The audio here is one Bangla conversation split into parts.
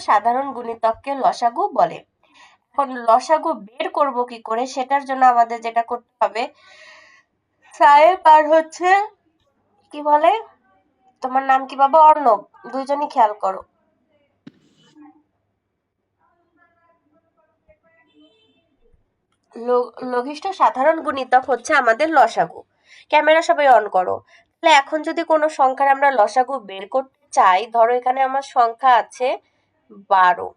সাধারণ গুণিতককে লসাগু বলে। এখন লসাগু বের করব কি করে, সেটার জন্য আমাদের যেটা করতে হবে, সাহেব আর হচ্ছে কি বলে, তোমার নাম কি বাবা? অর্ণব, দুইজনই খেয়াল করো। লঘিষ্ঠ সাধারণ গুণিতক হচ্ছে আমাদের লসাগু। ক্যামেরা সবাই অন করো। তাহলে এখন যদি কোনো সংখ্যার আমরা লসাগু বের করতে চাই, ধরো এখানে আমার সংখ্যা আছে 12,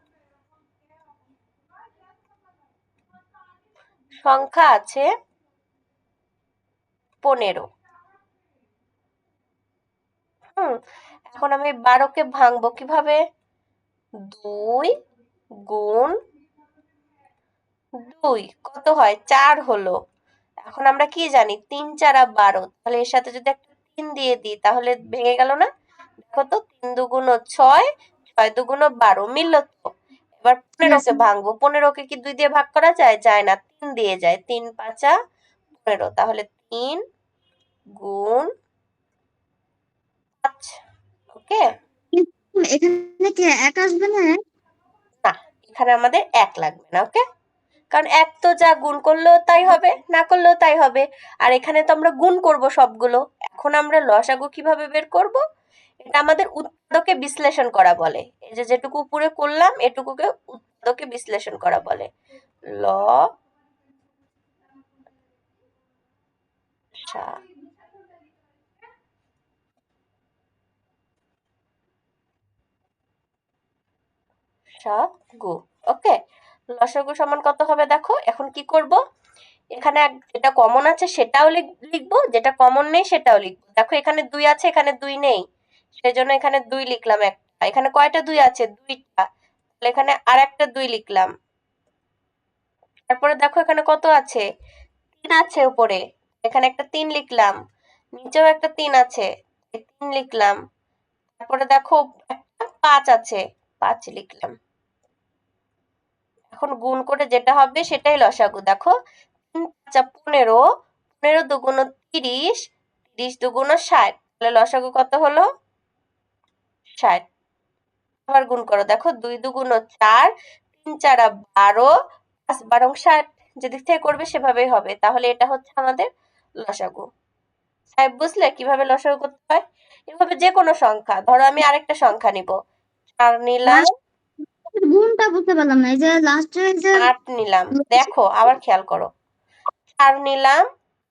সংখ্যা আছে 15। এখন আমি 12কে ভাঙবো কিভাবে? 2 গুণ 2 কত হয়? 4 হলো। এখন আমরা কি জানি? 3 4 12। তাহলে এর সাথে যদি একটা 3 দিয়ে দিই তাহলে ভেঙে গেল না? দেখো তো, 3 দুগুণ 6, 6 দুগুণ 12, মিলল তো? এবার 15কে ভাঙবো। 15কে কি 2 দিয়ে ভাগ করা যায়? যায় না, 3 দিয়ে যায়। 3 5 15। তাহলে 3 গুণ 5। ওকে, এখানে কি 1 আসবে না? না, এখানে আমাদের 1 লাগবে না। ওকে, কারণ 1 তো যা গুণ করলেও তাই হবে, না করলেও তাই হবে। আর এখানে তো আমরা গুণ করব সবগুলো। এখন আমরা লসাগু কিভাবে বের করব? এটা আমাদের উৎপাদকে বিশ্লেষণ করা বলে। এই যে যেটুকু উপরে করলাম এটুকুকে উৎপাদকে বিশ্লেষণ করা বলে। ল সা গু। ওকে, লসাগু সমান কত হবে দেখো। এখন কি করব? এখানে যেটা কমন আছে সেটাও লিখবো, যেটা কমন নেই সেটাও লিখবো। দেখো এখানে 2 আছে, এখানে 2 নেই, সেজন্য এখানে 2 লিখলাম একটা। এখানে কয়টা 2 আছে? 2টা। তাহলে এখানে আর একটা 2 লিখলাম। তারপরে দেখো এখানে কত আছে? 3 আছে উপরে, এখানে একটা 3 লিখলাম। নিচেও একটা 3 আছে, 3 লিখলাম। তারপরে দেখো একটা 5 আছে, 5 লিখলাম। এখন গুণ করে যেটা হবে সেটাই লসাগু। দেখো 3 5 15, 15 দুগুণ 30, 30 দুগুণ 60। তাহলে লসাগু কত হলো? 60। আবার গুণ করো, দেখো 2 দুগুণ 4, 3 4 12, 5 12 60। যেদিক থেকে করবে সেভাবেই হবে। তাহলে এটা হচ্ছে আমাদের লসাগু। সাহেব বুঝলে কিভাবে লসাগু করতে হয়? এভাবে যে কোনো সংখ্যা, ধরো আমি আরেকটা সংখ্যা নিব, 4 নিলাম, গুণটা বুঝতে পারলাম না। এই যে লাস্টে যে 8 নিলাম। দেখো আবার খেয়াল করো, 4 নিলাম,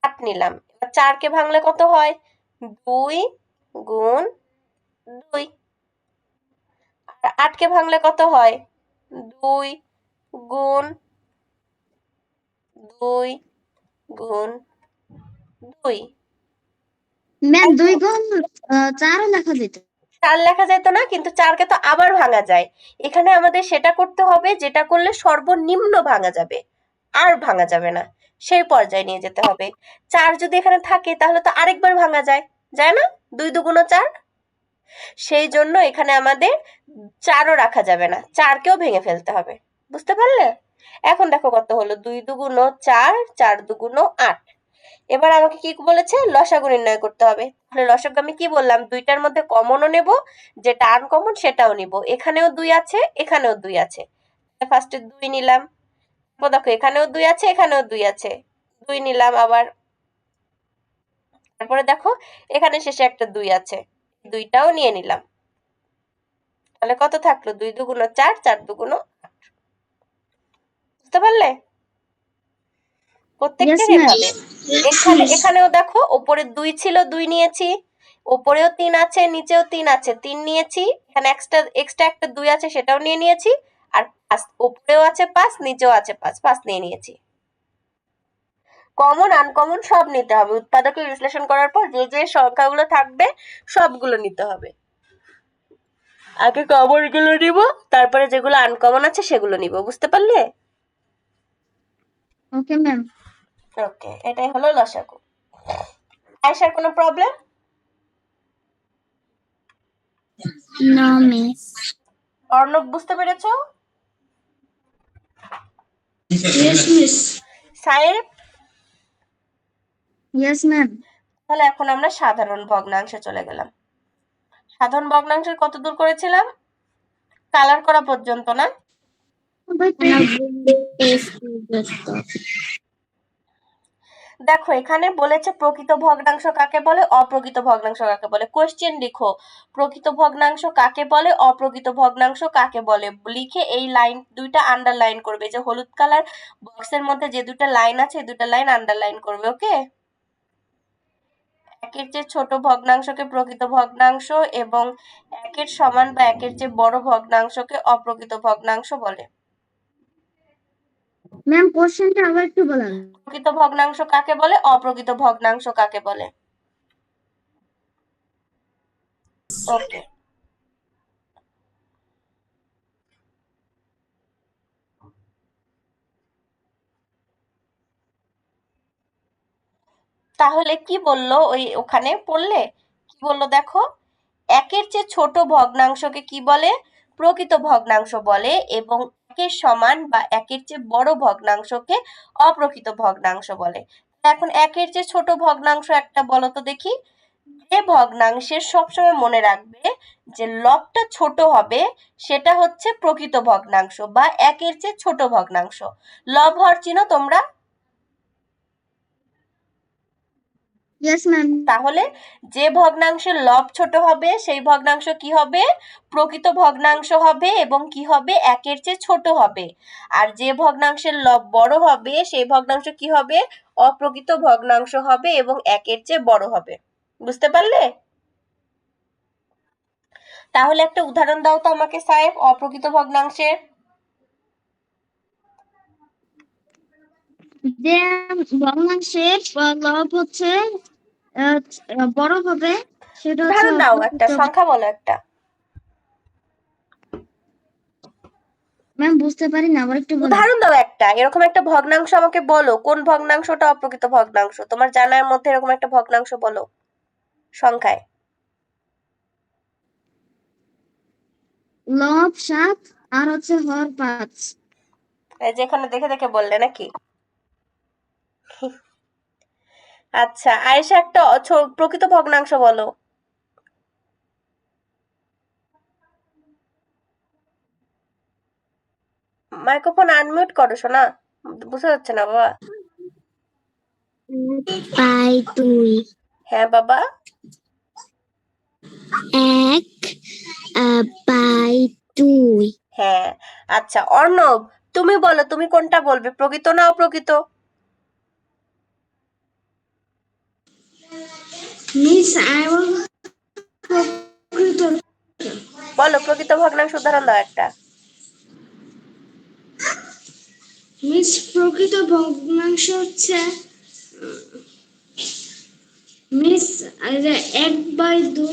8 নিলাম। এবার 4 কে ভাঙলে কত হয়? 2 গুণ 2। আর 8 কে ভাঙলে কত হয়? 2 গুণ 2 গুণ 2। ম্যাম 2 গুণ 4ও লেখা যেত। 4 লেখা যেত না, কিন্তু 4 কে তো আবার ভাঙা যায়। এখানে আমাদের সেটা করতে হবে যেটা করলে সর্বনিম্ন ভাঙা যাবে, আর ভাঙা যাবে না, সেই পর্যায়ে নিয়ে যেতে হবে। 4 যদি এখানে থাকে তাহলে তো আরেকবার ভাঙা যায়, যায় না? 2 দুগুণ 4। সেই জন্য এখানে আমাদের 4ও রাখা যাবে না, 4 কেও ভেঙে ফেলতে হবে। বুঝতে পারলে? এখন দেখো কত হলো? 2 দুগুণ 4, 4 দুগুণ 8। এবার আমাকে কি বলেছে? লসাগু নির্ণয় করতে হবে। তাহলে লসাগু আমি কি বললাম? 2টার মধ্যে কমনও নেব, যেটা আনকমন সেটাও নিব। এখানেও 2 আছে, এখানেও 2 আছে। ফার্স্টে 2 নিলাম। দেখো এখানেও 2 আছে, এখানেও 2 আছে, 2 নিলাম আবার। তারপরে দেখো এখানে শেষে একটা 2 আছে, 2টাও নিয়ে নিলাম। তাহলে কত থাকলো? 2 দুগুণ 4, 4 দুগুণ 8। বুঝতে পারলে? ইয়েস প্রত্যেকটার ম্যাম। এভাবে। এখানেও দেখো ওপরে 2 ছিল, 2 নিয়েছি। ওপরেও 3 আছে, নিচেও 3 আছে, 3 নিয়েছি। এখানে এক্সট্রা একটা 2 আছে, সেটাও নিয়ে নিয়েছি। আর 5, ওপরেও আছে 5, নিচেও আছে 5, 5 নিয়ে নিয়েছি। কমন আনকমন সব নিতে হবে। উৎপাদকে বিশ্লেষণ করার পর যে যে সংখ্যাগুলো থাকবে সবগুলো নিতে হবে। আগে কমন গুলো নিব, তারপরে যেগুলো আনকমন আছে সেগুলো নিব। বুঝতে পারলে? ওকে ম্যাম। ওকে, এটাই হলো লসাগু। আয়েশার কোনো প্রবলেম? না মিস। অর্ণব বুঝতে পেরেছো? Yes miss. সাহেব? Yes ma'am. তাহলে এখন আমরা সাধারণ ভগ্নাংশে চলে গেলাম। সাধারণ ভগ্নাংশের কত দূর করেছিলাম? কালার করা পর্যন্ত না? দেখো এখানে বলেছে প্রকৃত ভগ্নাংশ কাকে বলে, অপ্রকৃত ভগ্নাংশ কাকে বলে। কোশ্চেন লিখো, প্রকৃত ভগ্নাংশ কাকে বলে, অপ্রকৃত ভগ্নাংশ কাকে বলে। লিখে এই লাইন দুইটা আন্ডারলাইন করবে, যে হলুদ কালার বক্সের মধ্যে যে দুটো লাইন আছে এই দুটো লাইন আন্ডারলাইন করবে। ওকে, একের চেয়ে ছোট ভগ্নাংশকে প্রকৃত ভগ্নাংশ এবং একের সমান বা একের চেয়ে বড় ভগ্নাংশকে অপ্রকৃত ভগ্নাংশ বলে। ম্যাম কোশ্চেনটা আবার একটু বলেন। প্রকৃত ভগ্নাংশ কাকে বলে, অপ্রকৃত ভগ্নাংশ কাকে বলে। ওকে, তাহলে কি বললো ওখানে পড়লে কি বললো দেখো, একের চেয়ে ছোট ভগ্নাংশকে কি বলে, প্রকৃত ভগ্নাংশ বলে, এবং একের সমান বা একের চেয়ে বড় ভগ্নাংশকে অপ্রকৃত ভগ্নাংশ বলে। এখন একের চেয়ে ছোট ভগ্নাংশ একটা বলো তো দেখি। যে ভগ্নাংশের সবসময় মনে রাখবে যে লবটা ছোট হবে সেটা হচ্ছে প্রকৃত ভগ্নাংশ বা একের চেয়ে ছোট ভগ্নাংশ। লব হর চিনো তোমরা? Yes ma'am. তাহলে যে ভগ্নাংশের লব ছোট হবে সেই ভগ্নাংশ কি হবে, প্রকৃত ভগ্নাংশ হবে এবং কি হবে, একের চেয়ে ছোট হবে। আর যে ভগ্নাংশের লব বড় হবে সেই ভগ্নাংশ কি হবে, অপ্রকৃত ভগ্নাংশ হবে এবং একের চেয়ে বড় হবে। বুঝতে পারলে? তাহলে একটা উদাহরণ দাও তো আমাকে সাহেব অপ্রকৃত ভগ্নাংশের। যে ভগ্নাংশের লব হচ্ছে বড় হবে সেটা হচ্ছে উদাহরণ দাও, একটা অপ্রকৃত। সংখ্যা বলো একটা। ম্যাম বুঝতে পারি না, আবার একটু বলেন। উদাহরণ দাও একটা, এরকম একটা ভগ্নাংশ আমাকে বলো, কোন ভগ্নাংশটা অপ্রকৃত ভগ্নাংশ, তোমার জানার মধ্যে এরকম একটা ভগ্নাংশ বলো সংখ্যায়। লব 7 আর হচ্ছে হর 5। এই যে এখানে দেখে দেখে বললে নাকি? আচ্ছা আয়েশা একটা প্রকৃত ভগ্নাংশ বলো। মাইক্রোফোন আনমিউট করো শোনা, বুঝা যাচ্ছে না বাবা। বাই 2। হ্যাঁ বাবা। 1 বাই 2। হ্যাঁ। আচ্ছা অর্ণব, তুমি বলো তুমি কোনটা বলবে, প্রকৃত না অপ্রকৃত? মিস আই উইল প্রকৃত। বলো প্রকৃত ভগ্নাংশ উদাহরণ দাও একটা। মিস প্রকৃত ভগ্নাংশ হচ্ছে মিস 1/2।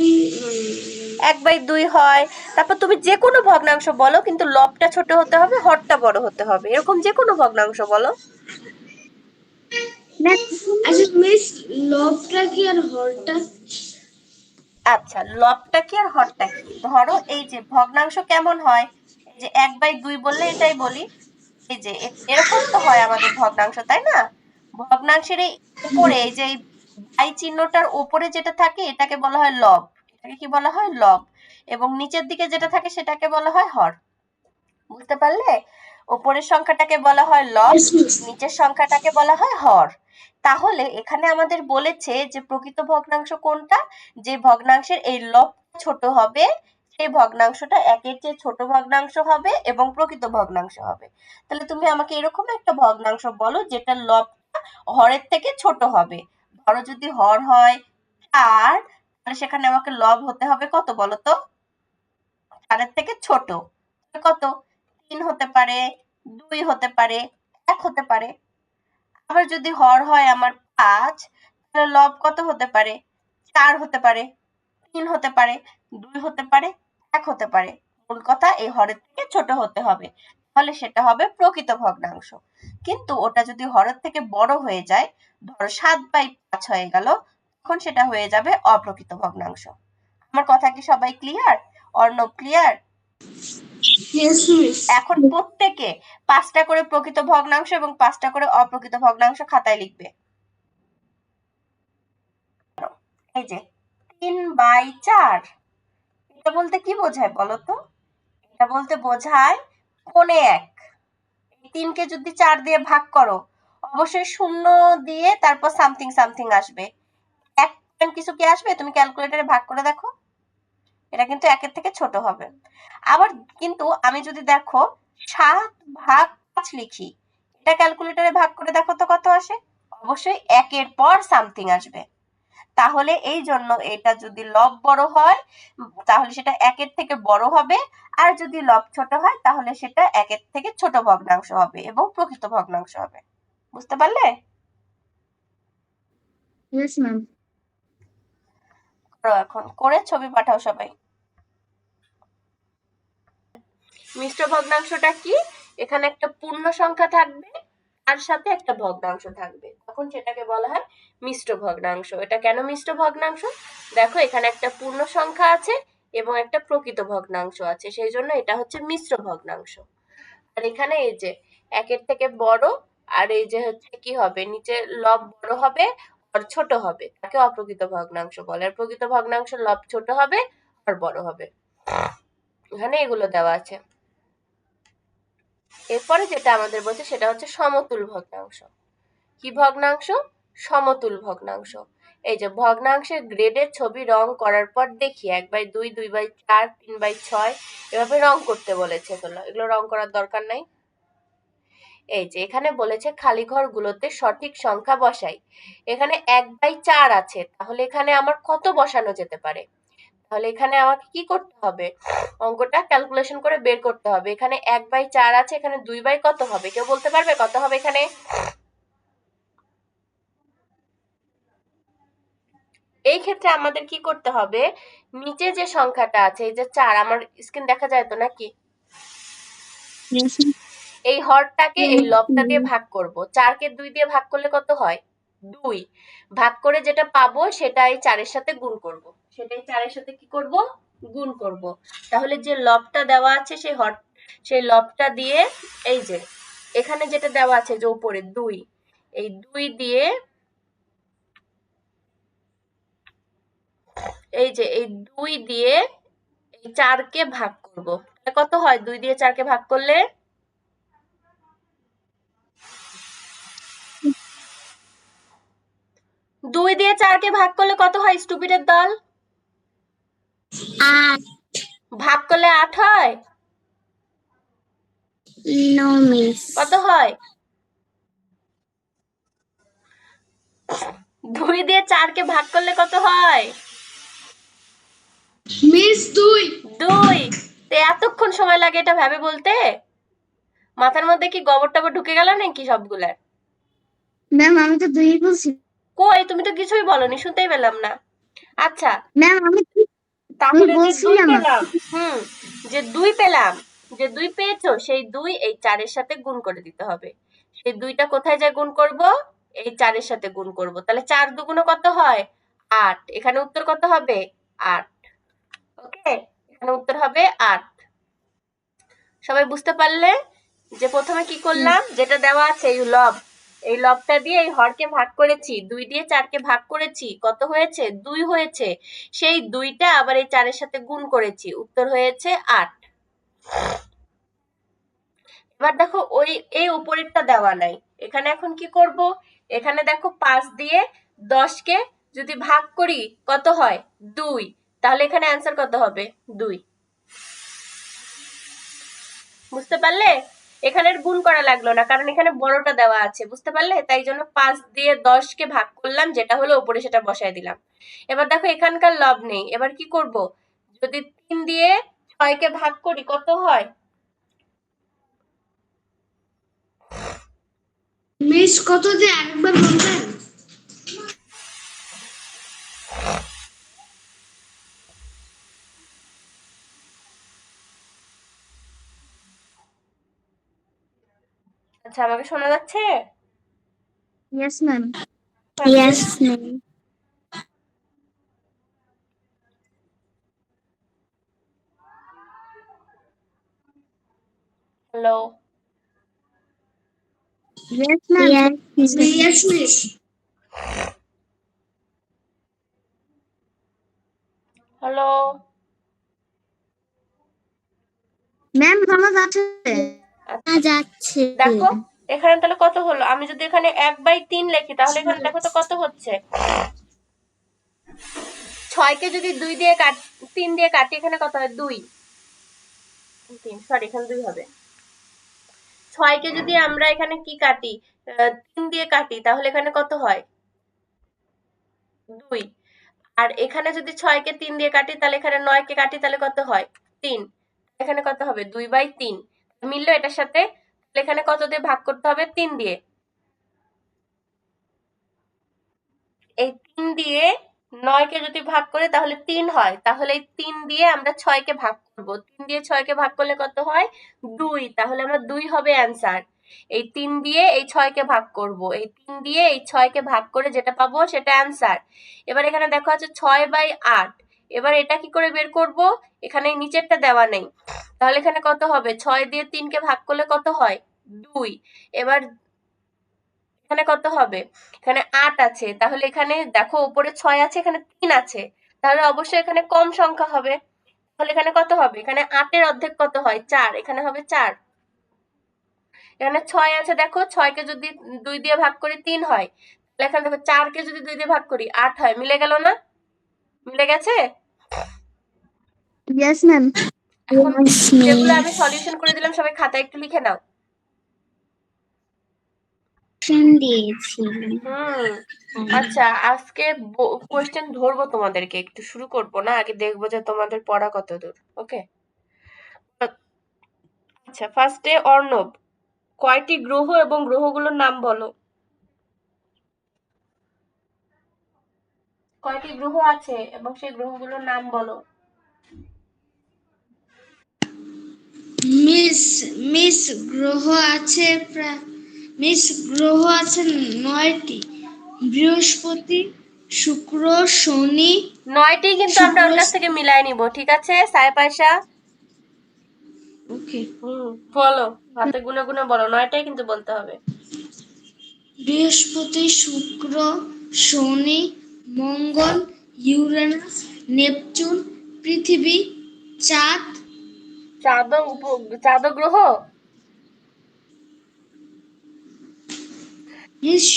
1/2 হয়। তারপর তুমি যে কোনো ভগ্নাংশ বলো, কিন্তু লবটা ছোট হতে হবে, হরটা বড় হতে হবে, এরকম যে কোনো ভগ্নাংশ বলো। আচ্ছা মিস লবটা কি আর হরটা? আচ্ছা লবটা কি আর হরটা কি, ধরো এই যে ভগ্নাংশ কেমন হয়, এই যে 1/2 বললে এটাই বলি, এই যে এরকম তো হয় আমাদের ভগ্নাংশ তাই না। ভগ্নাংশের এই উপরে এই যে বাই চিহ্নটার উপরে যেটা থাকে এটাকে বলা হয় লব, এটাকে কি বলা হয়, লব। এবং নিচের দিকে যেটা থাকে সেটাকে বলা হয় হর। বুঝতে পারলে? উপরের সংখ্যাটাকে বলা হয় লব, নিচের সংখ্যাটাকে বলা হয় হর। তাহলে এখানে আমাদের বলেছে যে প্রকৃত ভগ্নাংশ কোনটা, যে ভগ্নাংশের এই লব ছোট হবে সেই ভগ্নাংশটা একের চেয়ে ছোট ভগ্নাংশ হবে এবং প্রকৃত ভগ্নাংশ হবে। তাহলে তুমি আমাকে এরকম একটা ভগ্নাংশ বলো যেটা লবটা হরের থেকে ছোট হবে। ধরো যদি হর হয় 4, তাহলে সেখানে আমাকে লব হতে হবে কত বলো তো, 4 থেকে ছোট কত, 3 হতে পারে, 2 হতে পারে, 1 হতে পারে। আবার যদি হর হয় আমার 5, তাহলে লব কত হতে পারে, 4 হতে পারে, 3 হতে পারে, 2 হতে পারে, 1 হতে পারে। মূল কথা এই হরের থেকে ছোট হতে হবে, তাহলে সেটা হবে প্রকৃত ভগ্নাংশ। কিন্তু ওটা যদি হরের থেকে বড় হয়ে যায়, ধরো 7/5 হয়ে গেল, তখন সেটা হয়ে যাবে অপ্রকৃত ভগ্নাংশ। আমার কথা কি সবাই clear? Arnab clear? Yes miss. এখন প্রত্যেকে 5টা করে প্রকৃত ভগ্নাংশ এবং 5টা করে অপ্রকৃত ভগ্নাংশ খাতায় লিখবে। এই যে 3/4, এটা বলতে কি বোঝায় বলো তো? এটা বলতে বোঝায় পৌনে 1। 3কে যদি 4 দিয়ে ভাগ করো অবশ্যই শূন্য দিয়ে তারপর সামথিং সামথিং আসবে। 1 পয়েন্ট কিছু কি আসবে? তুমি ক্যালকুলেটরে ভাগ করে দেখো। এটা কিন্তু 1-এর থেকে ছোট হবে। আবার কিন্তু আমি যদি দেখো 7 ভাগ 5 লিখি, এটা ক্যালকুলেটরে ভাগ করে দেখো তো কত আসে? অবশ্যই 1-এর পর সামথিং আসবে। তাহলে এই জন্য এটা যদি লব বড় হয় তাহলে সেটা 1-এর থেকে বড় হবে, আর যদি লব ছোট হয় তাহলে সেটা 1-এর থেকে ছোট ভগ্নাংশ হবে এবং প্রকৃত ভগ্নাংশ হবে। বুঝতে পারলে? Yes ma'am. করো, এখন করে ছবি পাঠাও সবাই। মিশ্র ভগ্নাংশটা কি? এখানে একটা পূর্ণ সংখ্যা থাকবে আর সাথে একটা ভগ্নাংশ থাকবে, তখন সেটাকে বলা হয় মিশ্র ভগ্নাংশ। এটা কেন মিশ্র ভগ্নাংশ? দেখো এখানে একটা পূর্ণ সংখ্যা আছে এবং একটা প্রকৃত ভগ্নাংশ আছে, সেই জন্য এটা হচ্ছে মিশ্র ভগ্নাংশ। আর এখানে এই যে 1-এর থেকে বড়, আর এই যে হচ্ছে কি হবে, নিচে লব বড় হবে আর ছোট হবে, তাকে অপ্রকৃত ভগ্নাংশ বলে। আর প্রকৃত ভগ্নাংশ লব ছোট হবে আর বড় হবে। এখানে এগুলো দেওয়া আছে। এরপরে যেটা আমাদের বলছে সেটা হচ্ছে সমতুল ভগ্নাংশ। কি ভগ্নাংশ? সমতুল ভগ্নাংশ। এই যে ভগ্নাংশের গ্রেডের ছবি রং করার পর দেখি 1/2, 2/4, 3/6 এভাবে রং করতে বলেছে। এগুলো রং করার দরকার নাই। এই যে এখানে বলেছে খালি ঘরগুলোতে সঠিক সংখ্যা বসাই। এখানে 1/4 আছে, তাহলে এখানে আমার কত বসানো যেতে পারে? তাহলে এখানে আমাকে কি করতে হবে? অঙ্কটা ক্যালকুলেশন করে বের করতে হবে। এখানে 1/4 আছে, এখানে 2 কত হবে? কেউ বলতে পারবে কত হবে এখানে? এই ক্ষেত্রে আমাদের কি করতে হবে? নিচে যে সংখ্যাটা আছে, এই যে 4, আমার স্ক্রিন দেখা যায় তো নাকি? ইয়েস এই হরটাকে এই লবটা দিয়ে ম্যাম। ভাগ করব। 4কে 2 দিয়ে ভাগ করলে কত হয়? 2। ভাগ করে যেটা পাবো সেটা এই 4-এর সাথে গুণ করব। সেটাই 4-এর সাথে কি করব? গুণ করব। তাহলে যে লবটা দেওয়া আছে সেই লবটা দিয়ে এই যে এখানে যেটা দেওয়া আছে যে উপরে 2, এই 2 দিয়ে এই যে এই 2 দিয়ে এই 4-কে ভাগ করব। কত হয় 2 দিয়ে 4-কে ভাগ করলে? 2 দিয়ে 4-কে ভাগ করলে কত হয় স্টুপিডের দল? 8। ভাগ করলে 8 হয়? No miss. কত হয়? 2 দিয়ে 4-কে ভাগ করলে কত হয়? মিস 2। 2। তো এতক্ষণ সময় লাগে এটা ভেবে বলতে? মাথার মধ্যে কি গোবর টবর ঢুকে গেল নাকি সবগুলার? ম্যাম আমি তো 2 বলছি। কই, তুমি তো কিছুই বলনি, শুনতেই পেলাম না। আচ্ছা, ম্যাম আমি 2 তাহলে যে 2 বলছিলাম। পেলাম, যে 2 পেলাম, যে 2 পেয়েছো সেই 2 এই 4-এর সাথে গুণ করে দিতে হবে। সেই 2টা কোথায় যায় গুণ করব? এই 4-এর সাথে গুণ করব। তাহলে 4 দুগুণ কত হয়? 8। এখানে উত্তর কত হবে? 8। ওকে, এখানে উত্তর হবে 8। সবাই বুঝতে পারলে যে প্রথমে কি করলাম? যেটা দেওয়া আছে এই লব, এই লবটা দিয়ে এই হরকে ভাগ করেছি, 2 দিয়ে 4-কে ভাগ করেছি, কত হয়েছে? 2 হয়েছে। সেই 2টা আবার এই 4-এর সাথে গুণ করেছি, উত্তর হয়েছে 8। এবার দেখো এই উপরেরটা দেওয়া নাই, এখানে এখন কি করব? এখানে দেখো 5 দিয়ে 10-কে যদি ভাগ করি কত হয়? 2। তাহলে এখানে অ্যান্সার কত হবে? 2। বুঝতে পারলে? এখানে গুণ করা লাগলো না, কারণ এখানে বড়টা দেওয়া আছে। বুঝতে পারলে? তাই জন্য 5 দিয়ে 10-কে ভাগ করলাম, যেটা হলো উপরে সেটা বসায় দিলাম। এবার দেখো এখানকার লব নেই, এবার কি করব? যদি 3 দিয়ে 6-কে ভাগ করি কত হয়? মিস কত যে একবার বলবেন? আচ্ছা, আমাকে শোনা যাচ্ছে? Yes ma'am. Yes ma'am. Hello? Yes ma'am. Yes miss. Hello? Ma'am সমঝ আছে আচ্ছা, যাচ্ছে দেখো এখানে তাহলে কত হলো, আমি যদি এখানে 1/3 লিখি তাহলে এখানে দেখো তো কত হচ্ছে। 6কে যদি 3 দিয়ে কাটি এখানে কত হয়, 2 3, সরি এখানে 2 হবে। 6কে যদি আমরা এখানে কি কাটি, 3 দিয়ে কাটি তাহলে এখানে কত হয়, 2। আর এখানে যদি 6কে 3 দিয়ে কাটি তাহলে এখানে 9কে কাটি তাহলে কত হয়, 3। এখানে কত হবে, 2/3 মিললো এটার সাথে। তাহলে এখানে কত দিয়ে ভাগ করতে হবে, 3 দিয়ে। এই 3 দিয়ে 9কে যদি ভাগ করি তাহলে 3 হয়, তাহলে এই 3 দিয়ে আমরা 6কে ভাগ করব। 3 দিয়ে 6কে ভাগ করলে কত হয়, 2। তাহলে আমরা 2 হবে অ্যান্সার। এই 3 দিয়ে এই 6কে ভাগ করব, এই 3 দিয়ে এই 6কে ভাগ করে যেটা পাবো সেটা অ্যান্সার। এবার এখানে দেখো আছে 6/8। এবার এটা কি করে বের করব, এখানে নিচেরটা দেওয়া নেই, তাহলে এখানে কত হবে, 6 দিয়ে 3কে ভাগ করলে কত হয়, 2। এবার এখানে কত হবে, এখানে 8 আছে, তাহলে এখানে দেখো উপরে 6 আছে, এখানে 3 আছে, তাহলে অবশ্যই এখানে কম সংখ্যা হবে। তাহলে এখানে কত হবে, এখানে 8 এর অর্ধেক কত হয়, 4, এখানে হবে 4। এখানে 6 আছে, দেখো 6কে যদি 2 দিয়ে ভাগ করি 3 হয়, তাহলে এখানে দেখো 4কে যদি 2 দিয়ে ভাগ করি 8 হয়, মিলে গেল না, মিলে গেছে। ইয়েস ম্যাম এখন যেগুলো আমি সলিউশন করে দিলাম সবাই খাতায় একটু লিখে নাও। দিয়েছি হুম, আচ্ছা আজকে কোয়েশ্চেন ধরবো তোমাদেরকে, একটু শুরু করবো না, আগে দেখবো যে তোমাদের পড়া কত দূর। ওকে, আচ্ছা ফার্স্টে অর্ণব, কয়টি গ্রহ এবং গ্রহগুলোর নাম বলো। কয়টি গ্রহ আছে এবং সেই গ্রহগুলোর নাম বলো। মিস মিস গ্রহ আছে মিস গ্রহ আছে 9টি। বৃহস্পতি, শুক্র, শনি, 9টি কিন্তু আমরা ওর কাছ থেকে মিলাই নিব, ঠিক আছে সাই পয়সা। ওকে। বলো, হাতে গুনে গুনে বলো, 9টাই কিন্তু বলতে হবে। বৃহস্পতি, শুক্র, শনি, মঙ্গল, ইউরেনাস, নেপচুন, পৃথিবী, চাঁদ, চাঁদ গ্রহ,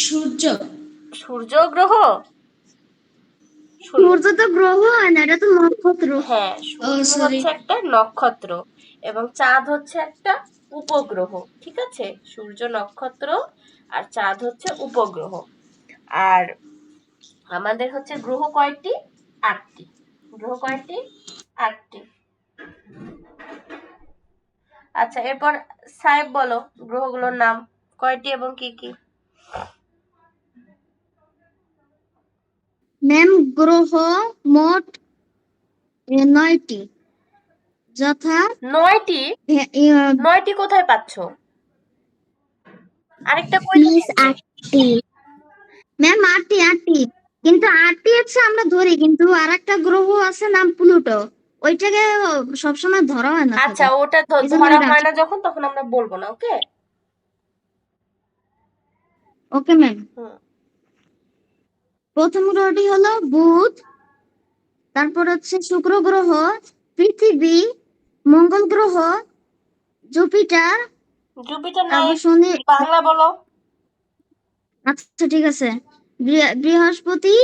সূর্য। সূর্য গ্রহ, সূর্য তো গ্রহ হয় না, এটা তো নক্ষত্র। হ্যাঁ সূর্য হচ্ছে একটা নক্ষত্র এবং চাঁদ হচ্ছে একটা উপগ্রহ, ঠিক আছে, সূর্য নক্ষত্র আর চাঁদ হচ্ছে উপগ্রহ। আর আমাদের হচ্ছে গ্রহ কয়টি, 8টি। গ্রহ কয়টি, 8টি। আচ্ছা এরপর সাহেব বলো গ্রহগুলোর নাম কয়টি এবং কি কি। ম্যাম গ্রহ মোট 9টি, যথা 9টি, আহ, 9টি কোথায় পাচ্ছো, আরেকটা বই তো মিস দিচ্ছে। 8টি। ম্যাম 8টি কিন্তু 8টি হচ্ছে আমরা ধরি, কিন্তু আরেকটা গ্রহ আছে নাম প্লুটো, ওইটাকে সবসময় ধরা হয় না আচ্ছা থাকে, ওটা এই জন্য ধরা ওইটা হয় আছে। না যখন, তখন আমরা বলবো না, ওকে। Okay ma'am. প্রথম গ্রহটি হলো বুধ, তারপর হচ্ছে শুক্র গ্রহ, পৃথিবী, মঙ্গল গ্রহ, জুপিটার, জুপিটার নাই, তারপর শনি। বাংলা বলো। আচ্ছা ঠিক আছে, বৃহস্পতি,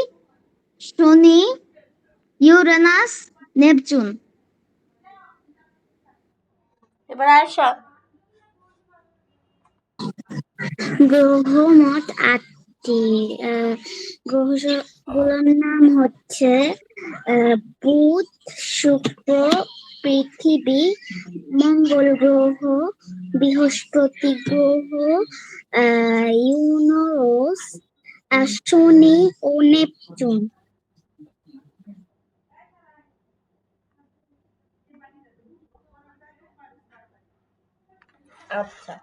শনি, ইউরেনাস, নেপচুন। এবার আয়শা। গ্রহ মোট 8টি। গ্রহগুলোর নাম হচ্ছে বুধ, শুক্র, পৃথিবী, মঙ্গল গ্রহ, বৃহস্পতি গ্রহ, ইউরেনাস, শনি ও নেপচুন। আচ্ছা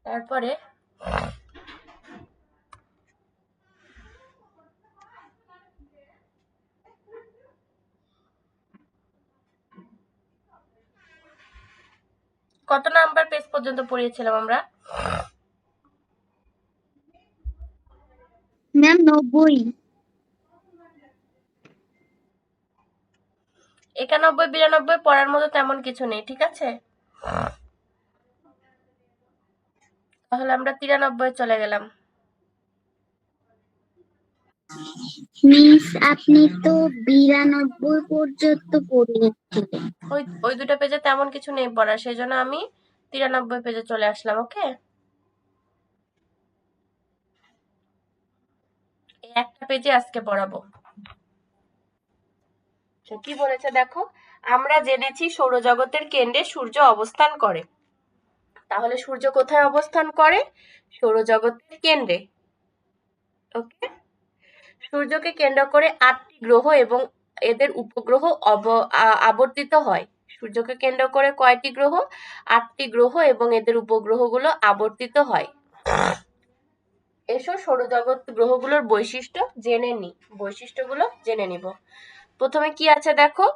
তারপরে কত নাম্বার পেজ পর্যন্ত পড়িয়েছিলাম আমরা, ম্যাম 90। 91 92 পড়ার মতো তেমন কিছু নেই, ঠিক আছে? তাহলে আমরা 93 চলে গেলাম। মিস আপনি তো 92 পর্যন্ত পড়িয়েছিলেন। ওই দুটো পেজে তেমন কিছু নেই পড়ার, সেই জন্য আমি 93 পেজে চলে আসলাম। ওকে, এই একটা পেজে আজকে পড়াবো। কি বলেছে দেখো, আমরা জেনেছি সৌরজগতের কেন্দ্রে সূর্য অবস্থান করে। তাহলে সূর্য কোথায় অবস্থান করে? সৌরজগতের কেন্দ্রে। ওকে, সূর্যকে কেন্দ্র করে 8টি গ্রহ এবং এদের উপগ্রহ আবর্তিত হয়। সূর্যকে কেন্দ্র করে কয়টি গ্রহ? 8টি গ্রহ এবং এদের উপগ্রহগুলো আবর্তিত হয়। এসো সৌরজগৎ গ্রহগুলোর বৈশিষ্ট্যগুলো জেনে নিব। প্রথমে কি আছে দেখো,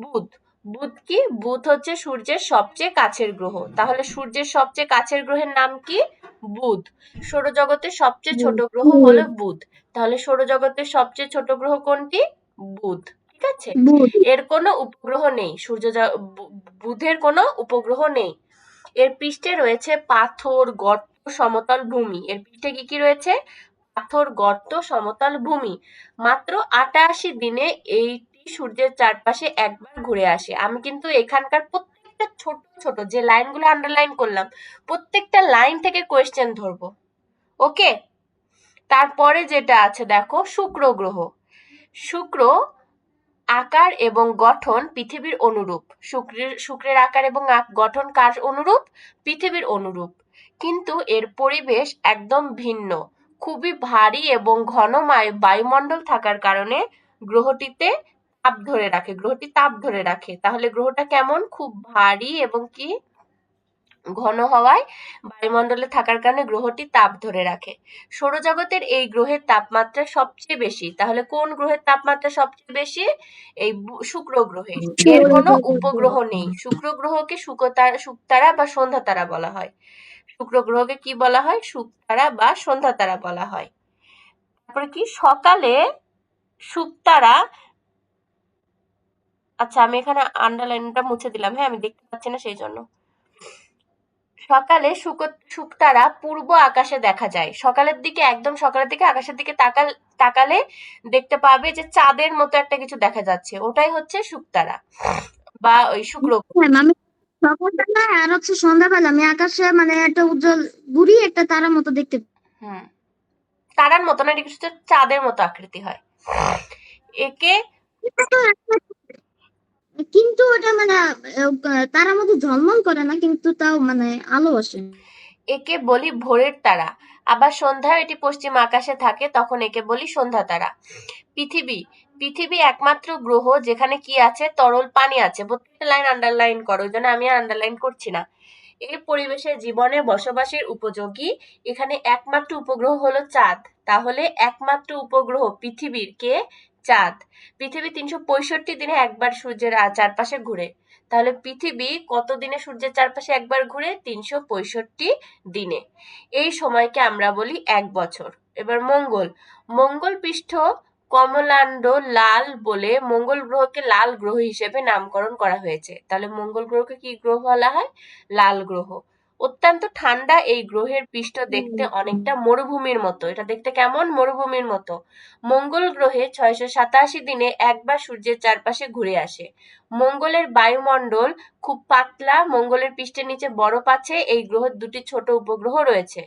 বুধ। বুধ কি? বুধ হচ্ছে সূর্যের সবচেয়ে কাছের গ্রহ। তাহলে সূর্যের সবচেয়ে কাছের গ্রহের নাম কি? বুধ। সৌরজগতের সবচেয়ে ছোট গ্রহ হলো বুধ। তাহলে সৌরজগতের সবচেয়ে ছোট গ্রহ কোনটি? বুধ। ঠিক আছে, এর কোনো উপগ্রহ নেই। বুধের কোনো উপগ্রহ নেই। এর পৃষ্ঠে রয়েছে পাথর, গর্ত, সমতল ভূমি। এর পৃষ্ঠে কি কি রয়েছে? পাথর, গর্ত, সমতল ভূমি। মাত্র 88 দিনে এইটি সূর্যের চারপাশে একবার ঘুরে আসে। আমি কিন্তু এখানকার প্রত্যেকটা ছোট ছোট যে লাইনগুলো আন্ডারলাইন করলাম, প্রত্যেকটা লাইন থেকে কোয়েশ্চেন ধরবো। ওকে, তারপরে যেটা আছে দেখো, শুক্র গ্রহ। শুক্র আকার এবং গঠন পৃথিবীর অনুরূপ। শুক্রের আকার এবং গঠন কার অনুরূপ? পৃথিবীর অনুরূপ, কিন্তু এর পরিবেশ একদম ভিন্ন। খুবই ভারী এবং ঘন বায়ুমণ্ডল থাকার কারণে গ্রহটি তাপ ধরে রাখে। তাহলে গ্রহটা কেমন? খুব ভারী এবং কি ঘন হওয়ায় বায়ুমণ্ডলে থাকার কারণে গ্রহটি তাপ ধরে রাখে। সৌরজগতের এই গ্রহের তাপমাত্রা সবচেয়ে বেশি। তাহলে কোন গ্রহের তাপমাত্রা সবচেয়ে বেশি? এই শুক্র গ্রহে। এর কোনো উপগ্রহ নেই। শুক্র গ্রহকে শুকতারা বা সন্ধ্যা তারা বলা হয়। শুক্র গ্রহকে কি বলা হয়? শুকতারা বা সন্ধ্যা তারা বলা হয়। তারপরে কি, সকালে শুকতারা, আচ্ছা আমি এখানে আন্ডারলাইনটা মুছে দিলাম, হ্যাঁ আমি দেখতে পাচ্ছি না সেই জন্য। সকালে শুকতারা পূর্ব আকাশে দেখা যায়। সকালের দিকে, একদম সকালের দিকে আকাশের দিকে তাকালে দেখতে পাবে যে চাঁদের মতো একটা কিছু দেখা যাচ্ছে, ওটাই হচ্ছে শুকতারা বা ওই শুক্র। আমি সকালবেলা আর হচ্ছে সন্ধ্যাবেলা আমি আকাশে মানে একটা উজ্জ্বল বুড়ি একটা তারার মতো দেখতে তারার মতো না, এটা কিছু চাঁদের মতো আকৃতি হয়। একে কিন্তু ওটা মানে তারার মতো ঝলমল করে না, কিন্তু তাও মানে আলো আসে। একে বলি ভোরের তারা। আবার সন্ধ্যায় এটি পশ্চিম আকাশে থাকে, তখন একে বলি সন্ধ্যা তারা। পৃথিবী একমাত্র গ্রহ যেখানে কি আছে? তরল পানি আছে। প্রত্যেকটা লাইন আন্ডারলাইন করো, ওই জন্য আমি আর আন্ডারলাইন করছি না। এই পরিবেশে জীবনে বসবাসের উপযোগী। এখানে একমাত্র উপগ্রহ হলো চাঁদ। তাহলে একমাত্র উপগ্রহ পৃথিবীর কে? চাঁদ। পৃথিবী 365 দিনে একবার সূর্যের চারপাশে ঘুরে। তাহলে পৃথিবী কত দিনে সূর্যের চারপাশে একবার ঘুরে? 365 দিনে। এই সময়কে আমরা বলি 1 বছর। এবার মঙ্গল পৃষ্ঠ কমলান্ড লাল বলে মঙ্গল গ্রহকে লাল গ্রহ হিসেবে নামকরণ করা হয়েছে। তাহলে মঙ্গল গ্রহকে কি গ্রহ বলা হয়? লাল গ্রহ। অত্যন্ত ঠান্ডা এই গ্রহের পৃষ্ঠ দেখতে অনেকটা মরুভূমির মতো। এটা দেখতে কেমন? মরুভূমির মতো। মঙ্গল গ্রহে 687 দিনে একবার সূর্যের চারপাশে ঘুরে আসে। মঙ্গলের বায়ুমণ্ডল খুব পাতলা। মঙ্গলের পৃষ্ঠের নিচে বরফ আছে। এই গ্রহের 2টি ছোট উপগ্রহ রয়েছে।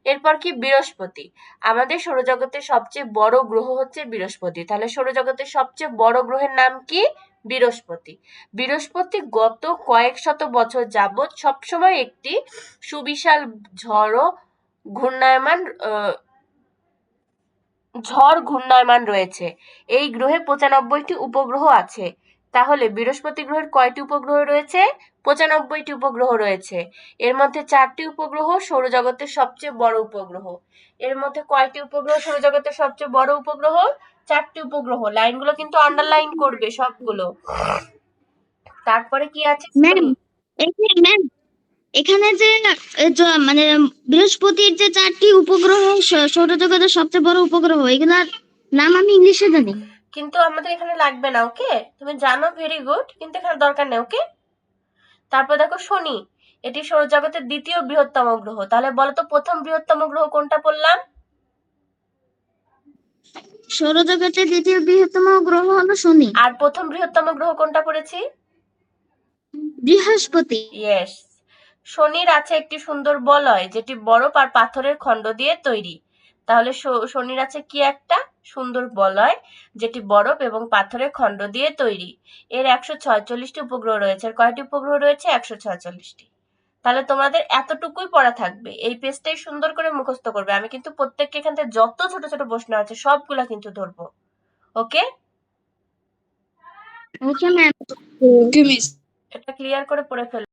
এরপর কি? বৃহস্পতি। আমাদের সৌরজগতের সবচেয়ে বড় গ্রহ হচ্ছে বৃহস্পতি। তাহলে সৌরজগতের সবচেয়ে বড় গ্রহের নাম কি? বৃহস্পতি। বৃহস্পতি গত কয়েক শত বছর যাবৎ সবসময় একটি সুবিশাল ঝড় ঘূর্ণায়মান রয়েছে। এই গ্রহে 95টি উপগ্রহ আছে। তাহলে বৃহস্পতি গ্রহের কয়টি উপগ্রহ রয়েছে? 95টি উপগ্রহ রয়েছে। এর মধ্যে 4টি উপগ্রহ সৌরজগতের সবচেয়ে বড় উপগ্রহ। এর মধ্যে কয়টি উপগ্রহ সৌরজগতের সবচেয়ে বড় উপগ্রহ? 4টি উপগ্রহ। লাইনগুলো কিন্তু আন্ডারলাইন করবে সবগুলো। তারপরে কি আছে? ম্যাম এখানে যে মানে বৃহস্পতির যে 4টি উপগ্রহ সৌরজগতের সবচেয়ে বড় উপগ্রহ, এগুলার নাম আমি ইংলিশে জানি। কিন্তু আমাদের এখানে লাগবে না, ওকে? তুমি জানো, ভেরি গুড, কিন্তু এখানে দরকার নেই, ওকে? তারপর দেখো শনি, এটি সৌরজগতের দ্বিতীয় বৃহত্তম গ্রহ। তাহলে বলো তো প্রথম বৃহত্তম গ্রহ কোনটা বললাম? সৌরজগতের দ্বিতীয় বৃহত্তম গ্রহ হলো শনি। আর প্রথম বৃহত্তম গ্রহ কোনটা পড়েছি? বৃহস্পতি। ইয়েস। শনির আছে একটি সুন্দর বলয় যেটি বরফ আর পাথরের খণ্ড দিয়ে তৈরি। তাহলে শনির আছে কি একটা সুন্দর বলয় যেটি বরফ এবং পাথরের খণ্ড দিয়ে তৈরি। এর 146টি উপগ্রহ রয়েছে। এর কয়টি উপগ্রহ রয়েছে? 146টি। তাহলে তোমাদের এতটুকুই পড়া থাকবে। এই পেজটাই সুন্দর করে মুখস্থ করবে। আমি কিন্তু প্রত্যেককে এখান থেকে যত ছোট ছোট প্রশ্ন আছে সবগুলা কিন্তু ধরবো, okay? Okay ma'am. Okay miss. এটা ক্লিয়ার করে পড়ে ফেলো।